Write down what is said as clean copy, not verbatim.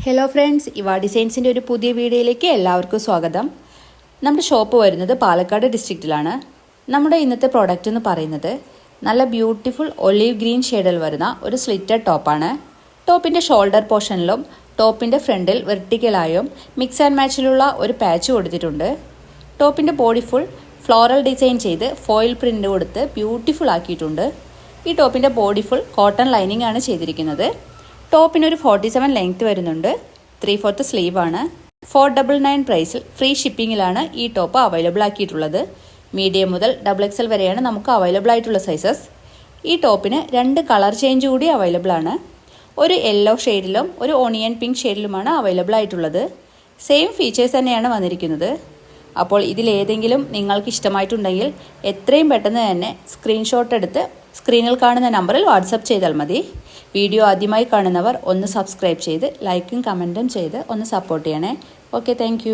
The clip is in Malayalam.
ഹലോ ഫ്രണ്ട്സ്, ഇവ ഡിസൈൻസിൻ്റെ ഒരു പുതിയ വീഡിയോയിലേക്ക് എല്ലാവർക്കും സ്വാഗതം. നമ്മുടെ ഷോപ്പ് വരുന്നത് പാലക്കാട് ഡിസ്ട്രിക്റ്റിലാണ്. നമ്മുടെ ഇന്നത്തെ പ്രോഡക്റ്റ് എന്ന് പറയുന്നത് നല്ല ബ്യൂട്ടിഫുൾ ഒലീവ് ഗ്രീൻ ഷെയ്ഡിൽ വരുന്ന ഒരു സ്ലിറ്റഡ് ടോപ്പാണ്. ടോപ്പിൻ്റെ ഷോൾഡർ പോർഷനിലും ടോപ്പിൻ്റെ ഫ്രണ്ടിൽ വെർട്ടിക്കലായും മിക്സ് ആൻഡ് മാച്ചിലുള്ള ഒരു പാച്ച് കൊടുത്തിട്ടുണ്ട്. ടോപ്പിൻ്റെ ബോഡി ഫുൾ ഫ്ലോറൽ ഡിസൈൻ ചെയ്ത് ഫോയിൽ പ്രിൻ്റ് കൊടുത്ത് ബ്യൂട്ടിഫുൾ ആക്കിയിട്ടുണ്ട്. ഈ ടോപ്പിൻ്റെ ബോഡി ഫുൾ കോട്ടൺ ലൈനിങ് ആണ് ചെയ്തിരിക്കുന്നത്. ടോപ്പിനൊരു 47 ലെങ്ത് വരുന്നുണ്ട്. 3/4 സ്ലീവാണ്. 499 പ്രൈസിൽ ഫ്രീ ഷിപ്പിങ്ങിലാണ് ഈ ടോപ്പ് അവൈലബിൾ ആക്കിയിട്ടുള്ളത്. മീഡിയം മുതൽ XXL വരെയാണ് നമുക്ക് അവൈലബിൾ ആയിട്ടുള്ള സൈസസ്. ഈ ടോപ്പിന് 2 കളർ ചേഞ്ച് കൂടി അവൈലബിൾ ആണ്. ഒരു യെല്ലോ ഷെയ്ഡിലും ഒരു ഓണിയൻ പിങ്ക് ഷെയ്ഡിലുമാണ് അവൈലബിൾ ആയിട്ടുള്ളത്. സെയിം ഫീച്ചേഴ്സ് തന്നെയാണ് വന്നിരിക്കുന്നത്. അപ്പോൾ ഇതിലേതെങ്കിലും നിങ്ങൾക്ക് ഇഷ്ടമായിട്ടുണ്ടെങ്കിൽ എത്രയും പെട്ടെന്ന് തന്നെ സ്ക്രീൻഷോട്ട് എടുത്ത് സ്ക്രീനിൽ കാണുന്ന നമ്പറിൽ വാട്സപ്പ് ചെയ്താൽ മതി. വീഡിയോ ആദ്യമായി കാണുന്നവർ ഒന്ന് സബ്സ്ക്രൈബ് ചെയ്ത് ലൈക്കും കമൻറ്റും ചെയ്ത് ഒന്ന് സപ്പോർട്ട് ചെയ്യണേ. Okay, thank